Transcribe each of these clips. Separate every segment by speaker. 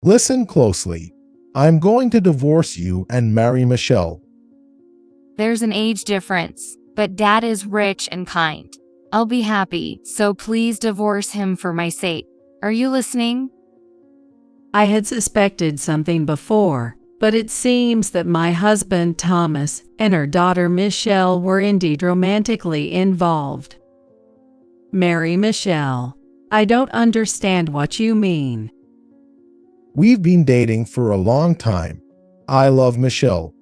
Speaker 1: Listen closely. I'm going to divorce you and marry Michelle.
Speaker 2: There's an age difference, but Dad is rich and kind. I'll be happy, so please divorce him for my sake. Are you listening?
Speaker 3: I had suspected something before, but it seems that my husband Thomas and her daughter Michelle were indeed romantically involved. Marry Michelle. I don't understand what you mean.
Speaker 1: We've been dating for a long time. I love Michelle.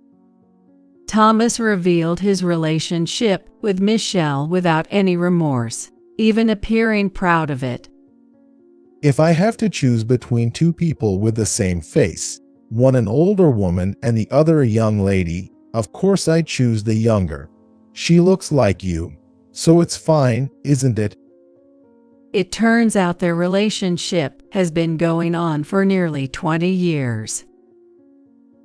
Speaker 3: Thomas revealed his relationship with Michelle without any remorse, even appearing proud of it.
Speaker 1: If I have to choose between two people with the same face, one an older woman and the other a young lady, of course I choose the younger. She looks like you, so it's fine, isn't it?
Speaker 3: It turns out their relationship has been going on for nearly 20 years.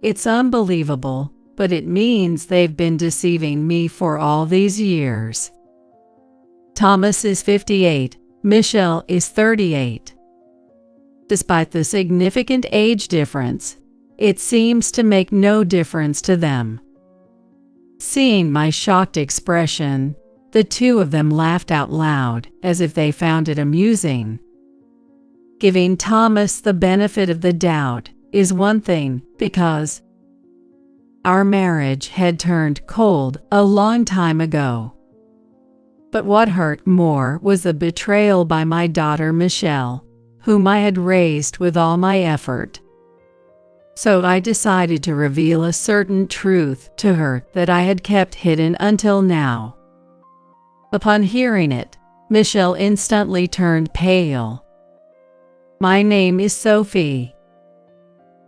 Speaker 3: It's unbelievable, but it means they've been deceiving me for all these years. Thomas is 58, Michelle is 38. Despite the significant age difference, it seems to make no difference to them. Seeing my shocked expression, the two of them laughed out loud, as if they found it amusing. Giving Thomas the benefit of the doubt is one thing, because our marriage had turned cold a long time ago. But what hurt more was the betrayal by my daughter Michelle, whom I had raised with all my effort. So I decided to reveal a certain truth to her that I had kept hidden until now. Upon hearing it, Michelle instantly turned pale. My name is Sophie.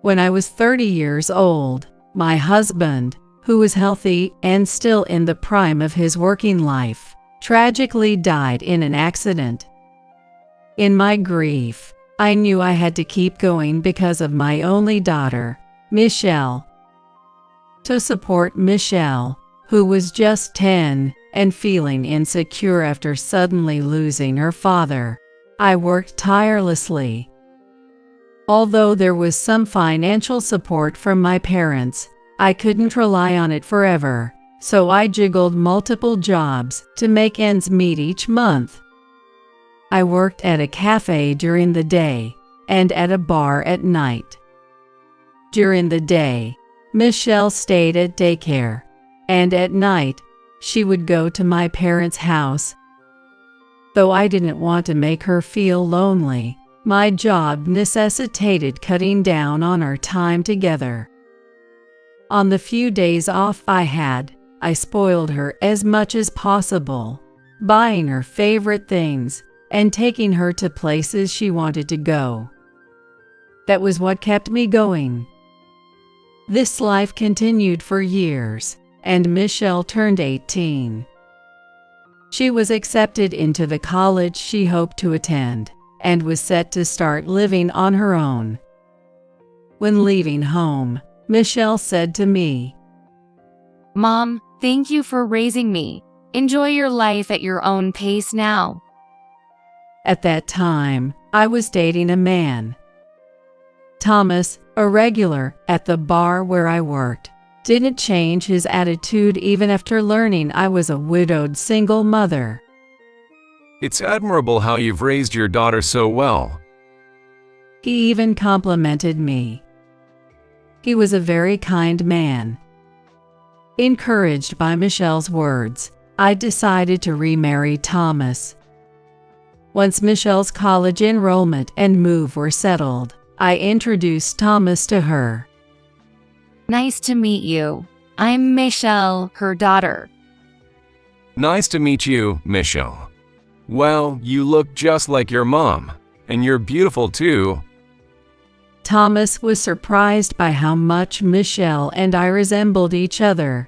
Speaker 3: When I was 30 years old, my husband, who was healthy and still in the prime of his working life, tragically died in an accident. In my grief, I knew I had to keep going because of my only daughter, Michelle. To support Michelle, who was just 10 and feeling insecure after suddenly losing her father, I worked tirelessly. Although there was some financial support from my parents, I couldn't rely on it forever, so I juggled multiple jobs to make ends meet each month. I worked at a cafe during the day and at a bar at night. During the day, Michelle stayed at daycare, and at night, she would go to my parents' house. Though I didn't want to make her feel lonely, my job necessitated cutting down on our time together. On the few days off I had, I spoiled her as much as possible, buying her favorite things and taking her to places she wanted to go. That was what kept me going. This life continued for years, and Michelle turned 18. She was accepted into the college she hoped to attend, and was set to start living on her own. When leaving home, Michelle said to me,
Speaker 2: Mom, thank you for raising me. Enjoy your life at your own pace now.
Speaker 3: At that time, I was dating a man. Thomas, a regular at the bar where I worked, didn't change his attitude even after learning I was a widowed single mother.
Speaker 4: It's admirable how you've raised your daughter so well.
Speaker 3: He even complimented me. He was a very kind man. Encouraged by Michelle's words, I decided to remarry Thomas. Once Michelle's college enrollment and move were settled, I introduced Thomas to her.
Speaker 2: Nice to meet you. I'm Michelle, her daughter.
Speaker 4: Nice to meet you, Michelle. Well, you look just like your mom, and you're beautiful too.
Speaker 3: Thomas was surprised by how much Michelle and I resembled each other.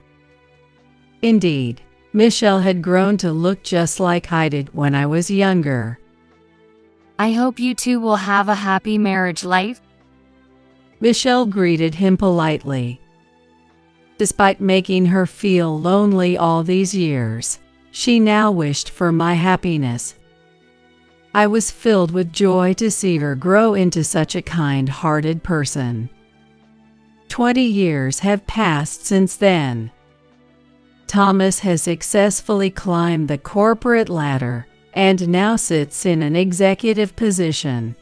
Speaker 3: Indeed, Michelle had grown to look just like I did when I was younger.
Speaker 2: I hope you two will have a happy marriage life.
Speaker 3: Michelle greeted him politely. Despite making her feel lonely all these years, she now wished for my happiness. I was filled with joy to see her grow into such a kind-hearted person. 20 years have passed since then. Thomas has successfully climbed the corporate ladder and now sits in an executive position.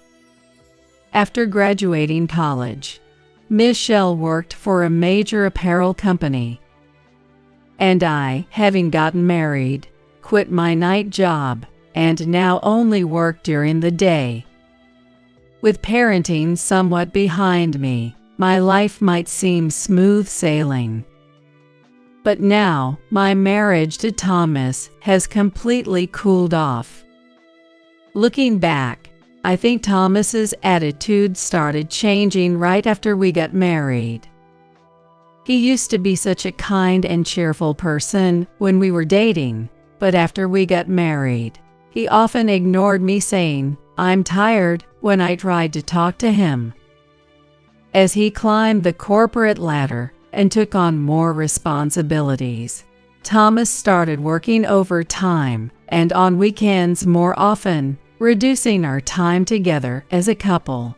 Speaker 3: After graduating college, Michelle worked for a major apparel company. And I, having gotten married, quit my night job and now only work during the day. With parenting somewhat behind me, my life might seem smooth sailing. But now, my marriage to Thomas has completely cooled off. Looking back, I think Thomas's attitude started changing right after we got married. He used to be such a kind and cheerful person when we were dating, but after we got married, he often ignored me saying, "I'm tired," when I tried to talk to him. As he climbed the corporate ladder and took on more responsibilities, Thomas started working overtime and on weekends more often, reducing our time together as a couple.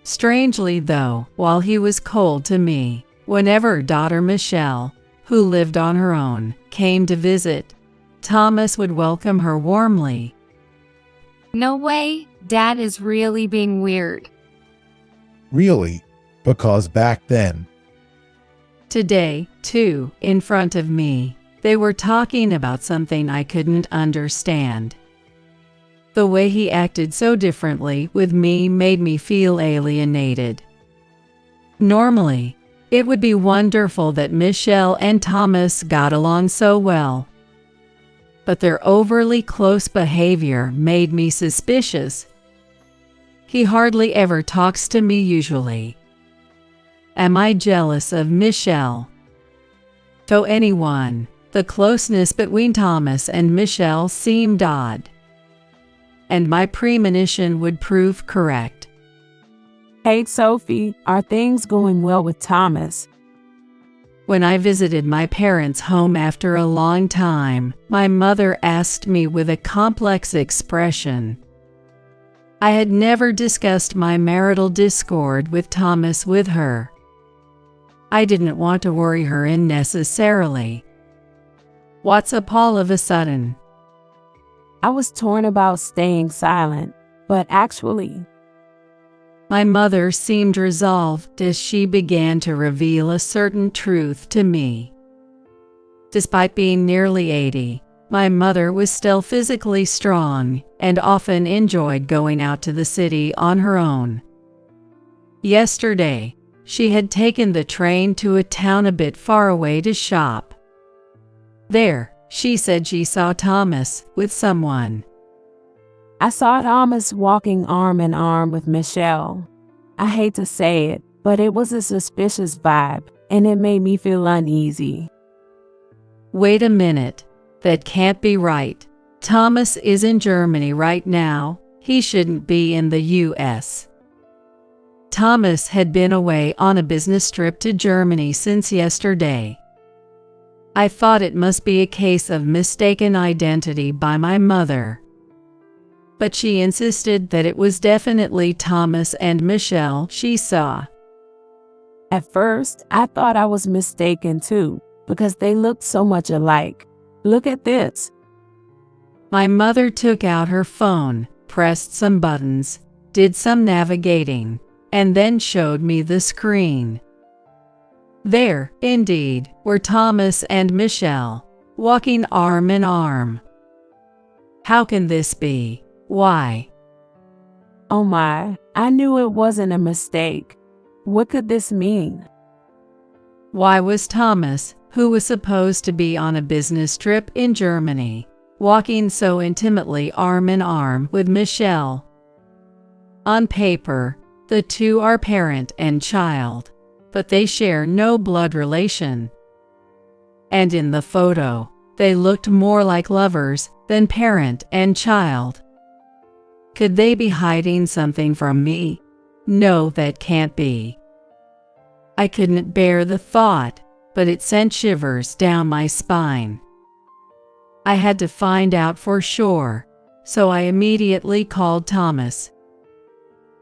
Speaker 3: Strangely though, while he was cold to me, whenever daughter Michelle, who lived on her own, came to visit, Thomas would welcome her warmly.
Speaker 2: No way, Dad is really being weird.
Speaker 1: Really? Because back then,
Speaker 3: Today, too, in front of me, they were talking about something I couldn't understand. The way he acted so differently with me made me feel alienated. Normally, it would be wonderful that Michelle and Thomas got along so well. But their overly close behavior made me suspicious. He hardly ever talks to me usually. Am I jealous of Michelle? To anyone, the closeness between Thomas and Michelle seemed odd. And my premonition would prove correct.
Speaker 5: Hey Sophie, are things going well with Thomas?
Speaker 3: When I visited my parents' home after a long time, my mother asked me with a complex expression. I had never discussed my marital discord with Thomas with her. I didn't want to worry her unnecessarily. What's up all of a sudden?
Speaker 5: I was torn about staying silent, but actually,
Speaker 3: my mother seemed resolved as she began to reveal a certain truth to me. Despite being nearly 80, my mother was still physically strong and often enjoyed going out to the city on her own. Yesterday, she had taken the train to a town a bit far away to shop. There, she said she saw Thomas with someone.
Speaker 5: I saw Thomas walking arm in arm with Michelle. I hate to say it, but it was a suspicious vibe, and it made me feel uneasy.
Speaker 3: Wait a minute. That can't be right. Thomas is in Germany right now. He shouldn't be in the US. Thomas had been away on a business trip to Germany since yesterday. I thought it must be a case of mistaken identity by my mother. But she insisted that it was definitely Thomas and Michelle she saw.
Speaker 5: At first, I thought I was mistaken too, because they looked so much alike. Look at this.
Speaker 3: My mother took out her phone, pressed some buttons, did some navigating, and then showed me the screen. There, indeed, were Thomas and Michelle, walking arm in arm. How can this be? Why?
Speaker 5: Oh my, I knew it wasn't a mistake. What could this mean?
Speaker 3: Why was Thomas, who was supposed to be on a business trip in Germany, walking so intimately arm in arm with Michelle? On paper, the two are parent and child, but they share no blood relation. And in the photo, they looked more like lovers than parent and child. Could they be hiding something from me? No, that can't be. I couldn't bear the thought, but it sent shivers down my spine. I had to find out for sure. so I immediately called Thomas.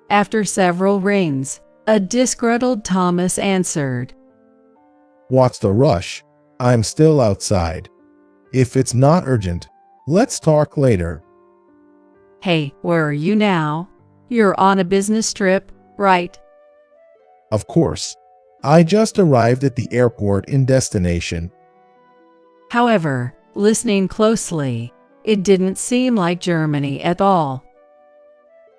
Speaker 3: After several rings, a disgruntled Thomas answered.
Speaker 1: What's the rush? I'm still outside. If it's not urgent, let's talk later.
Speaker 3: Hey, where are you now? You're on a business trip, right?
Speaker 1: Of course. I just arrived at the airport in destination.
Speaker 3: However, listening closely, it didn't seem like Germany at all.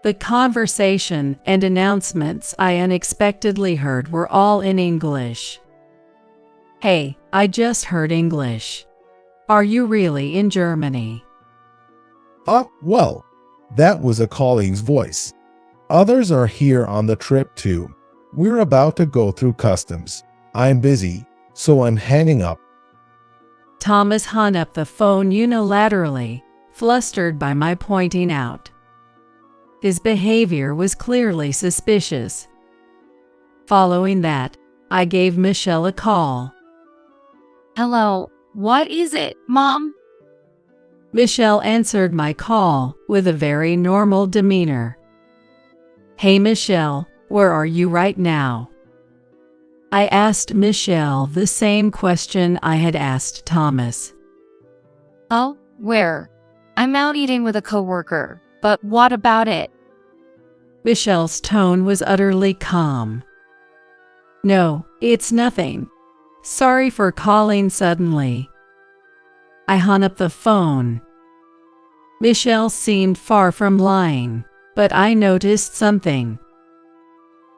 Speaker 3: The conversation and announcements I unexpectedly heard were all in English. Hey, I just heard English. Are you really in Germany?
Speaker 1: Well, that was a colleague's voice. Others are here on the trip too. We're about to go through customs. I'm busy, so I'm hanging up.
Speaker 3: Thomas hung up the phone unilaterally, flustered by my pointing out. His behavior was clearly suspicious. Following that, I gave Michelle a call.
Speaker 2: Hello, what is it, Mom?
Speaker 3: Michelle answered my call with a very normal demeanor. Hey Michelle, where are you right now? I asked Michelle the same question I had asked Thomas.
Speaker 2: Oh, where? I'm out eating with a coworker, but what about it?
Speaker 3: Michelle's tone was utterly calm. No, it's nothing. Sorry for calling suddenly. I hung up the phone. Michelle seemed far from lying, but I noticed something.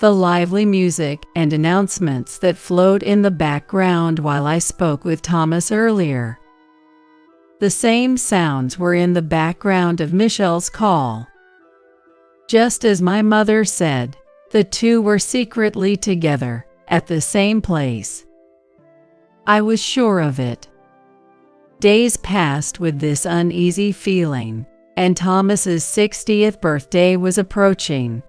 Speaker 3: The lively music and announcements that flowed in the background while I spoke with Thomas earlier. The same sounds were in the background of Michelle's call. Just as my mother said, the two were secretly together at the same place. I was sure of it. Days passed with this uneasy feeling, and Thomas's 60th birthday was approaching.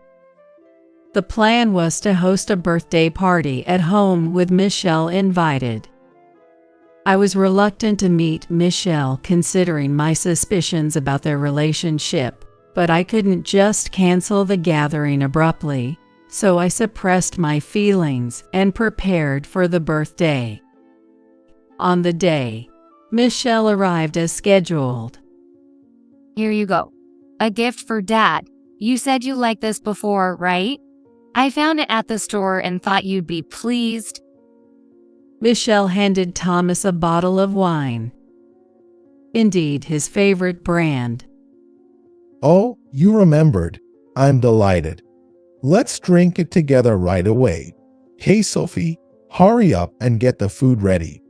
Speaker 3: The plan was to host a birthday party at home with Michelle invited. I was reluctant to meet Michelle considering my suspicions about their relationship, but I couldn't just cancel the gathering abruptly, so I suppressed my feelings and prepared for the birthday. On the day, Michelle arrived as scheduled.
Speaker 2: Here you go. A gift for Dad. You said you liked this before, right? I found it at the store and thought you'd be pleased.
Speaker 3: Michelle handed Thomas a bottle of wine. Indeed, his favorite brand.
Speaker 1: Oh, you remembered. I'm delighted. Let's drink it together right away. Hey Sophie, hurry up and get the food ready.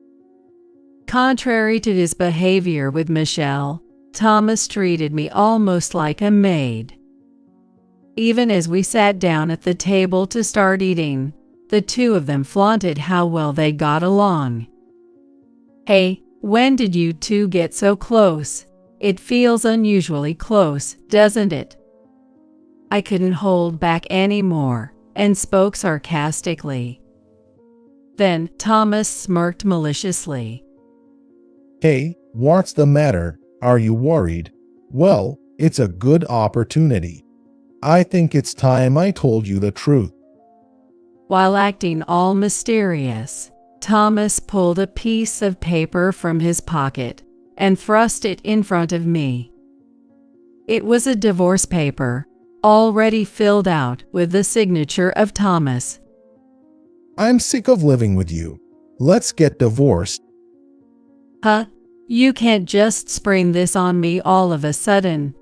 Speaker 3: Contrary to his behavior with Michelle, Thomas treated me almost like a maid. Even as we sat down at the table to start eating, the two of them flaunted how well they got along. Hey, when did you two get so close? It feels unusually close, doesn't it? I couldn't hold back anymore and spoke sarcastically. Then Thomas smirked maliciously.
Speaker 1: Hey, what's the matter? Are you worried? Well, it's a good opportunity. I think it's time I told you the truth.
Speaker 3: While acting all mysterious, Thomas pulled a piece of paper from his pocket and thrust it in front of me. It was a divorce paper, already filled out with the signature of Thomas.
Speaker 1: I'm sick of living with you. Let's get divorced.
Speaker 3: Huh? You can't just spring this on me all of a sudden.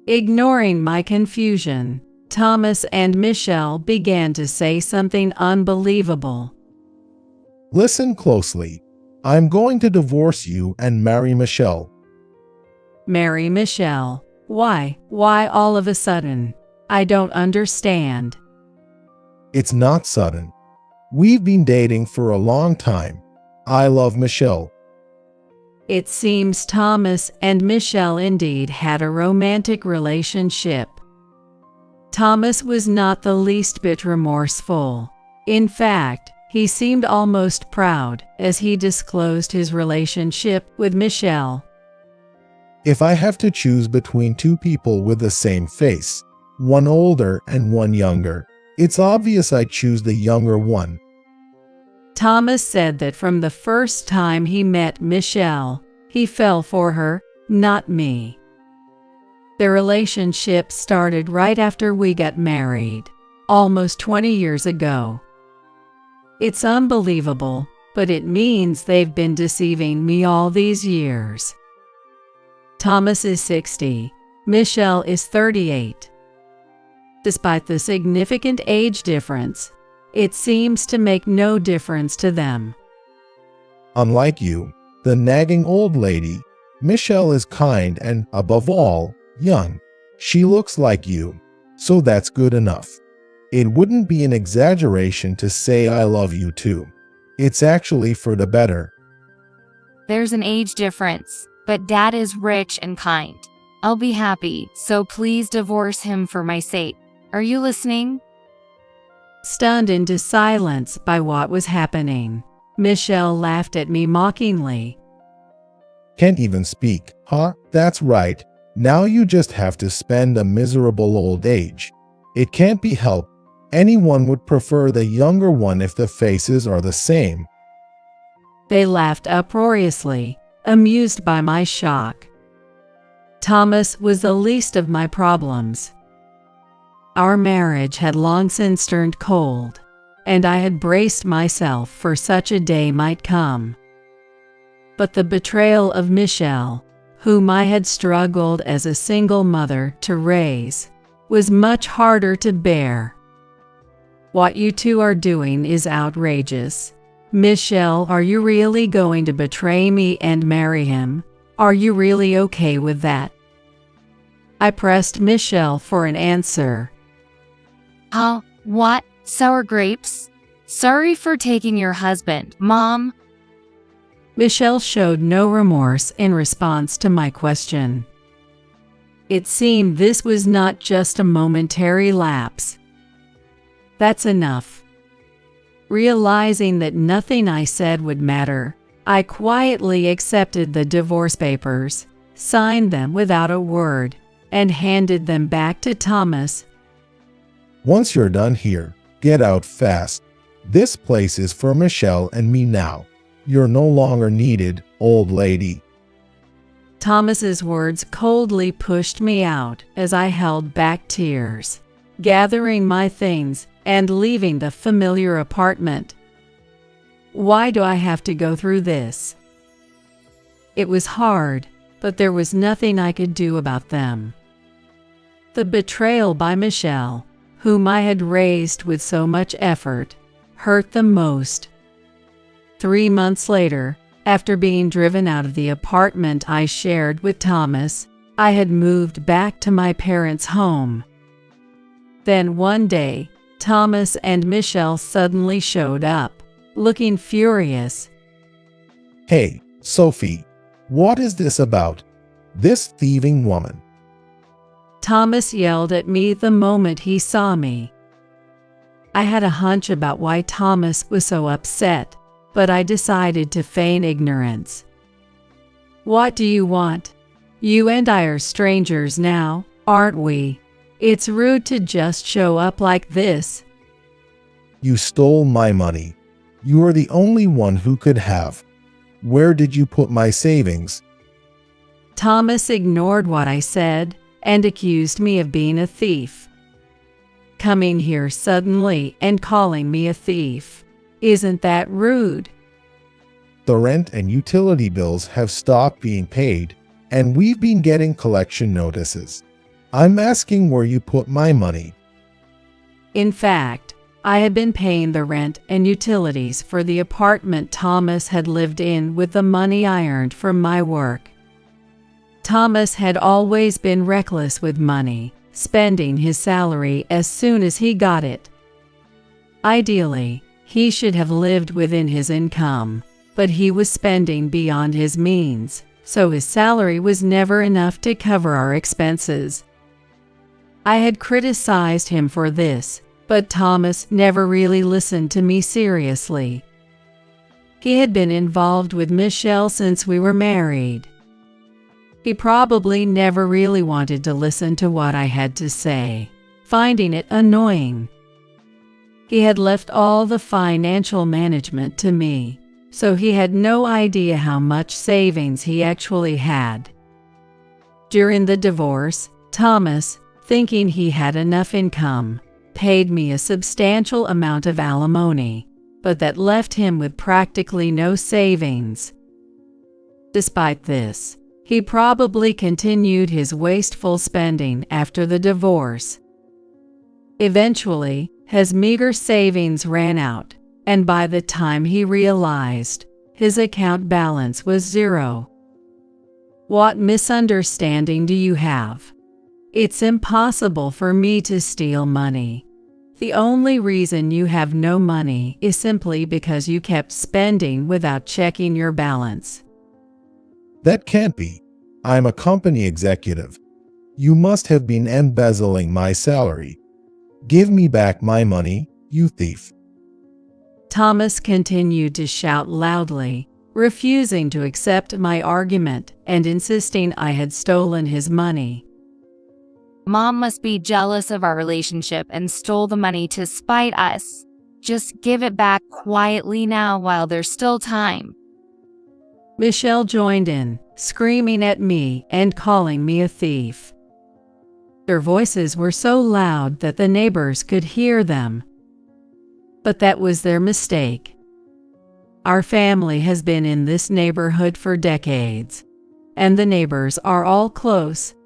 Speaker 3: Ignoring my confusion, Thomas and Michelle began to say something unbelievable.
Speaker 1: Listen closely. I'm going to divorce you and marry Michelle.
Speaker 3: Marry Michelle? Why? Why all of a sudden? I don't understand.
Speaker 1: It's not sudden. We've been dating for a long time. I love Michelle.
Speaker 3: It seems Thomas and Michelle indeed had a romantic relationship. Thomas was not the least bit remorseful. In fact, he seemed almost proud as he disclosed his relationship with Michelle.
Speaker 1: If I have to choose between two people with the same face, one older and one younger, it's obvious I choose the younger one.
Speaker 3: Thomas said that from the first time he met Michelle, he fell for her, not me. The relationship started right after we got married, almost 20 years ago. It's unbelievable, but it means they've been deceiving me all these years. Thomas is 60, Michelle is 38. Despite the significant age difference, it seems to make no difference to them.
Speaker 1: Unlike you, the nagging old lady, Michelle is kind and, above all, young. She looks like you, so that's good enough. It wouldn't be an exaggeration to say I love you too. It's actually for the better.
Speaker 2: There's an age difference, but Dad is rich and kind. I'll be happy, so please divorce him for my sake. Are you listening?
Speaker 3: Stunned into silence by what was happening, Michelle laughed at me mockingly.
Speaker 1: Can't even speak, huh? That's right. Now you just have to spend a miserable old age. It can't be helped. Anyone would prefer the younger one if the faces are the same.
Speaker 3: They laughed uproariously, amused by my shock. Thomas was the least of my problems. Our marriage had long since turned cold, and I had braced myself for such a day might come. But the betrayal of Michelle, whom I had struggled as a single mother to raise, was much harder to bear. What you two are doing is outrageous. Michelle, are you really going to betray me and marry him? Are you really okay with that? I pressed Michelle for an answer.
Speaker 2: What? Sour grapes? Sorry for taking your husband, Mom.
Speaker 3: Michelle showed no remorse in response to my question. It seemed this was not just a momentary lapse. That's enough. Realizing that nothing I said would matter, I quietly accepted the divorce papers, signed them without a word, and handed them back to Thomas.
Speaker 1: Once you're done here, get out fast. This place is for Michelle and me now. You're no longer needed, old lady.
Speaker 3: Thomas's words coldly pushed me out as I held back tears, gathering my things and leaving the familiar apartment. Why do I have to go through this? It was hard, but there was nothing I could do about them. The betrayal by Michelle, whom I had raised with so much effort, hurt the most. 3 months later, after being driven out of the apartment I shared with Thomas, I had moved back to my parents' home. Then one day, Thomas and Michelle suddenly showed up, looking furious.
Speaker 1: Hey, Sophie, what is this about? This thieving woman.
Speaker 3: Thomas yelled at me the moment he saw me. I had a hunch about why Thomas was so upset, but I decided to feign ignorance. What do you want? You and I are strangers now, aren't we? It's rude to just show up like this.
Speaker 1: You stole my money. You are the only one who could have. Where did you put my savings?
Speaker 3: Thomas ignored what I said and accused me of being a thief. Coming here suddenly and calling me a thief. Isn't that rude?
Speaker 1: The rent and utility bills have stopped being paid, and we've been getting collection notices. I'm asking where you put my money.
Speaker 3: In fact, I had been paying the rent and utilities for the apartment Thomas had lived in with the money I earned from my work. Thomas had always been reckless with money, spending his salary as soon as he got it. Ideally, he should have lived within his income, but he was spending beyond his means, so his salary was never enough to cover our expenses. I had criticized him for this, but Thomas never really listened to me seriously. He had been involved with Michelle since we were married. He probably never really wanted to listen to what I had to say, finding it annoying. He had left all the financial management to me, so he had no idea how much savings he actually had. During the divorce, Thomas, thinking he had enough income, paid me a substantial amount of alimony, but that left him with practically no savings. Despite this, he probably continued his wasteful spending after the divorce. Eventually, his meager savings ran out, and by the time he realized, his account balance was zero. What misunderstanding do you have? It's impossible for me to steal money. The only reason you have no money is simply because you kept spending without checking your balance.
Speaker 1: That can't be. I'm a company executive. You must have been embezzling my salary. Give me back my money, you thief.
Speaker 3: Thomas continued to shout loudly, refusing to accept my argument and insisting I had stolen his money.
Speaker 2: Mom must be jealous of our relationship and stole the money to spite us. Just give it back quietly now while there's still time.
Speaker 3: Michelle joined in, screaming at me and calling me a thief. Their voices were so loud that the neighbors could hear them. But that was their mistake. Our family has been in this neighborhood for decades, and the neighbors are all close.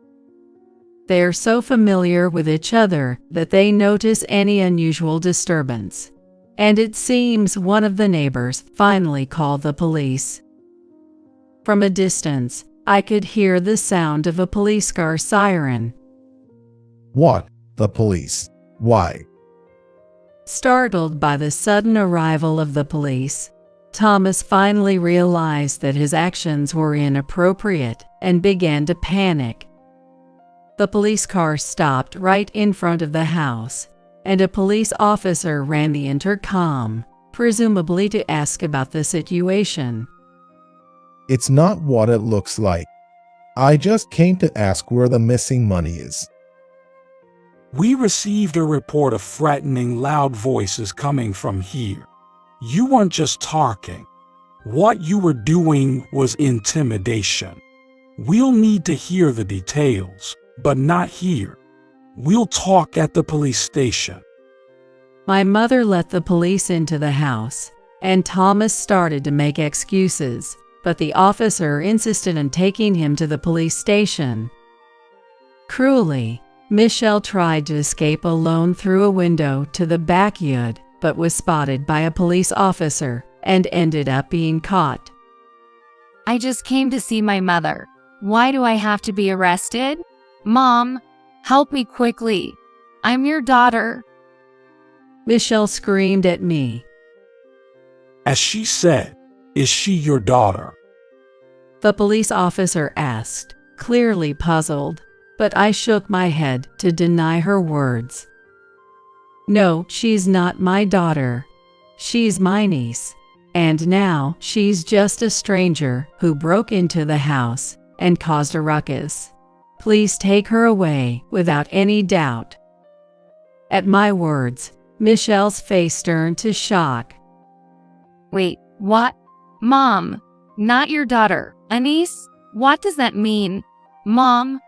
Speaker 3: They are so familiar with each other that they notice any unusual disturbance, and it seems one of the neighbors finally called the police. From a distance, I could hear the sound of a police car siren.
Speaker 1: What? The police? Why?
Speaker 3: Startled by the sudden arrival of the police, Thomas finally realized that his actions were inappropriate and began to panic. The police car stopped right in front of the house, and a police officer ran the intercom, presumably to ask about the situation.
Speaker 1: It's not what it looks like. I just came to ask where the missing money is.
Speaker 6: We received a report of threatening loud voices coming from here. You weren't just talking. What you were doing was intimidation. We'll need to hear the details, but not here. We'll talk at the police station.
Speaker 3: My mother let the police into the house, and Thomas started to make excuses, but the officer insisted on taking him to the police station. Cruelly, Michelle tried to escape alone through a window to the backyard, but was spotted by a police officer and ended up being caught.
Speaker 2: I just came to see my mother. Why do I have to be arrested? Mom, help me quickly. I'm your daughter.
Speaker 3: Michelle screamed at me.
Speaker 6: As she said, is she your daughter?
Speaker 3: The police officer asked, clearly puzzled, but I shook my head to deny her words. No, she's not my daughter. She's my niece, and now she's just a stranger who broke into the house and caused a ruckus. Please take her away without any doubt. At my words, Michelle's face turned to shock.
Speaker 2: Wait, what? Mom, not your daughter. A niece? What does that mean? Mom?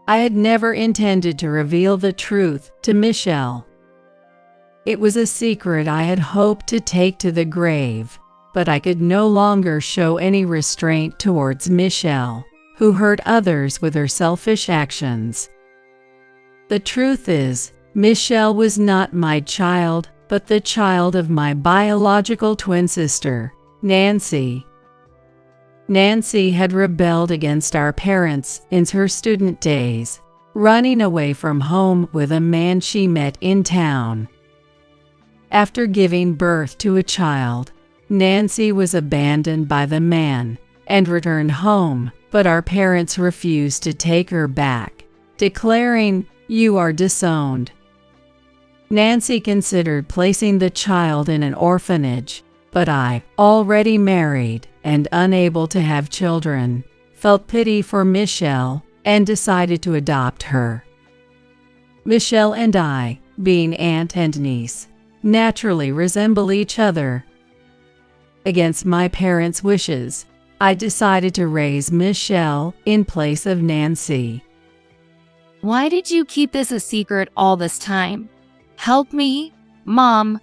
Speaker 3: I had never intended to reveal the truth to Michelle. It was a secret I had hoped to take to the grave, but I could no longer show any restraint towards Michelle, who hurt others with her selfish actions. The truth is, Michelle was not my child, but the child of my biological twin sister, Nancy. Nancy had rebelled against our parents in her student days, running away from home with a man she met in town. After giving birth to a child, Nancy was abandoned by the man and returned home, but our parents refused to take her back, declaring, "You are disowned." Nancy considered placing the child in an orphanage, but I, already married and unable to have children, felt pity for Michelle and decided to adopt her. Michelle and I, being aunt and niece, naturally resemble each other. Against my parents' wishes, I decided to raise Michelle in place of Nancy.
Speaker 2: Why did you keep this a secret all this time? Help me, Mom.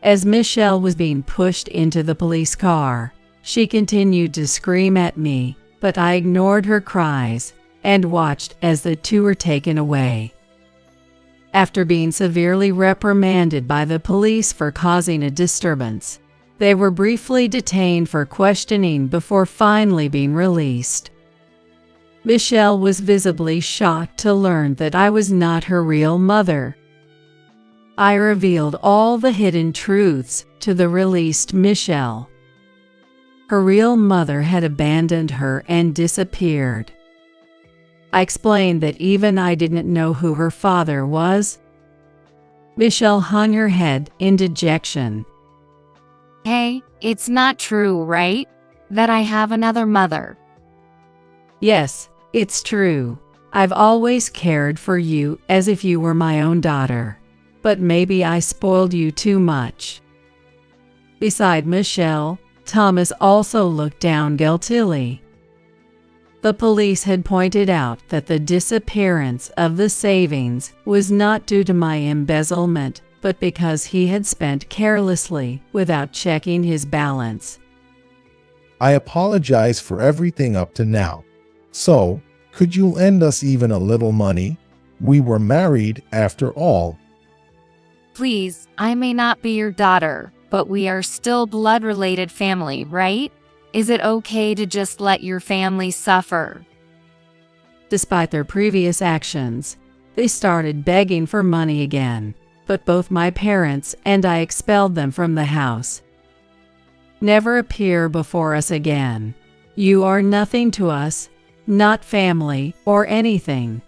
Speaker 3: As Michelle was being pushed into the police car, she continued to scream at me, but I ignored her cries and watched as the two were taken away. After being severely reprimanded by the police for causing a disturbance, they were briefly detained for questioning before finally being released. Michelle was visibly shocked to learn that I was not her real mother. I revealed all the hidden truths to the released Michelle. Her real mother had abandoned her and disappeared. I explained that even I didn't know who her father was. Michelle hung her head in dejection.
Speaker 2: Hey, it's not true, right? That I have another mother.
Speaker 3: Yes, it's true. I've always cared for you as if you were my own daughter. But maybe I spoiled you too much. Beside Michelle, Thomas also looked down guiltily. The police had pointed out that the disappearance of the savings was not due to my embezzlement, but because he had spent carelessly without checking his balance.
Speaker 1: I apologize for everything up to now. So, could you lend us even a little money? We were married after all.
Speaker 2: Please, I may not be your daughter, but we are still blood-related family, right? Is it okay to just let your family suffer?
Speaker 3: Despite their previous actions, they started begging for money again, but both my parents and I expelled them from the house. Never appear before us again. You are nothing to us, not family or anything.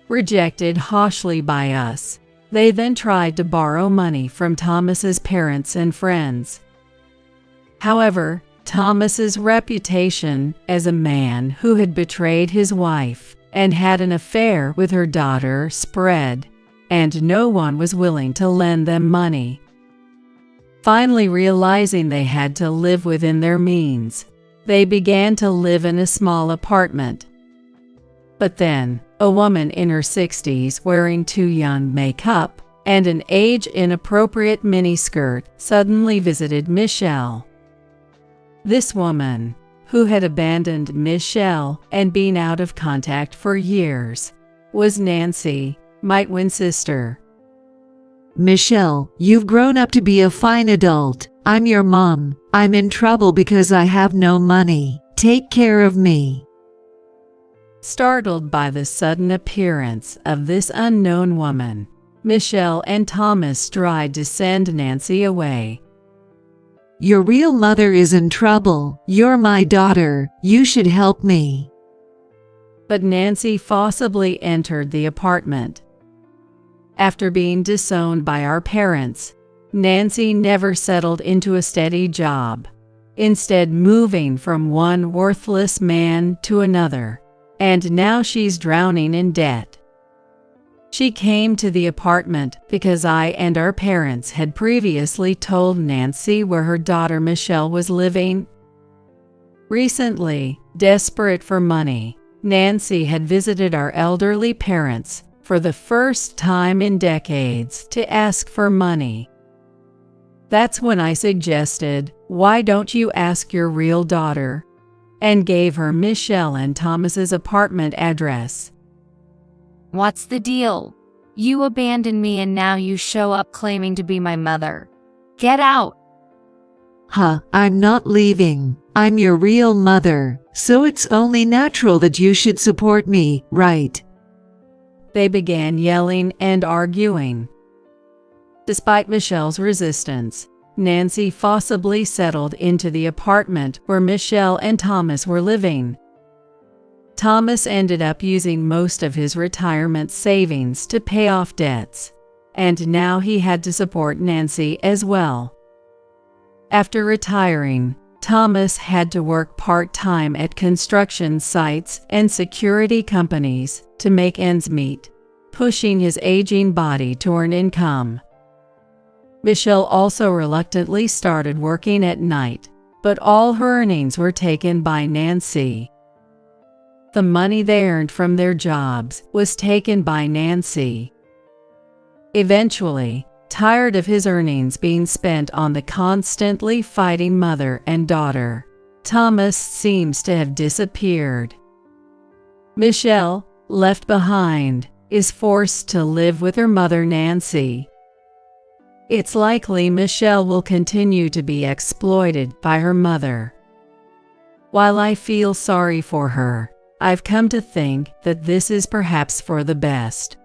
Speaker 3: Rejected harshly by us, they then tried to borrow money from Thomas's parents and friends. However, Thomas's reputation as a man who had betrayed his wife and had an affair with her daughter spread, and no one was willing to lend them money. Finally realizing they had to live within their means, they began to live in a small apartment. But then, a woman in her 60s wearing too young makeup and an age-inappropriate miniskirt suddenly visited Michelle. This woman, who had abandoned Michelle and been out of contact for years, was Nancy, my twin sister.
Speaker 7: Michelle, you've grown up to be a fine adult. I'm your mom. I'm in trouble because I have no money. Take care of me.
Speaker 3: Startled by the sudden appearance of this unknown woman, Michelle and Thomas tried to send Nancy away.
Speaker 7: Your real mother is in trouble. You're my daughter. You should help me.
Speaker 3: But Nancy forcibly entered the apartment. After being disowned by our parents, Nancy never settled into a steady job, instead moving from one worthless man to another, and now she's drowning in debt. She came to the apartment because I and our parents had previously told Nancy where her daughter Michelle was living. Recently, desperate for money, Nancy had visited our elderly parents for the first time in decades to ask for money. That's when I suggested, why don't you ask your real daughter? And gave her Michelle and Thomas's apartment address.
Speaker 2: What's the deal? You abandoned me and now you show up claiming to be my mother. Get out!
Speaker 7: I'm not leaving. I'm your real mother, so it's only natural that you should support me, right?
Speaker 3: They began yelling and arguing. Despite Michelle's resistance, Nancy forcibly settled into the apartment where Michelle and Thomas were living. Thomas ended up using most of his retirement savings to pay off debts, and now he had to support Nancy as well. After retiring, Thomas had to work part-time at construction sites and security companies to make ends meet, pushing his aging body to earn income. Michelle also reluctantly started working at night, but all her earnings were taken by Nancy. The money they earned from their jobs was taken by Nancy. Eventually, tired of his earnings being spent on the constantly fighting mother and daughter, Thomas seems to have disappeared. Michelle, left behind, is forced to live with her mother Nancy. It's likely Michelle will continue to be exploited by her mother. While I feel sorry for her, I've come to think that this is perhaps for the best.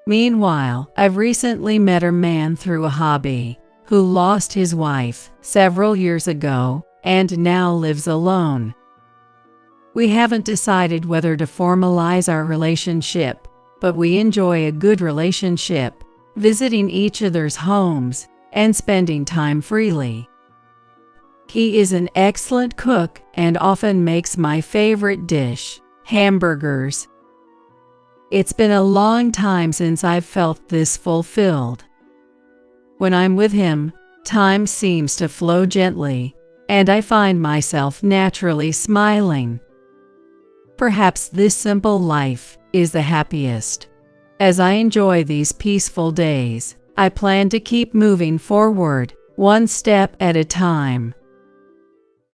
Speaker 3: Meanwhile, I've recently met a man through a hobby who lost his wife several years ago and now lives alone. We haven't decided whether to formalize our relationship, but we enjoy a good relationship, visiting each other's homes and spending time freely. He is an excellent cook and often makes my favorite dish, hamburgers. It's been a long time since I've felt this fulfilled. When I'm with him, time seems to flow gently, and I find myself naturally smiling. Perhaps this simple life is the happiest. As I enjoy these peaceful days, I plan to keep moving forward, one step at a time.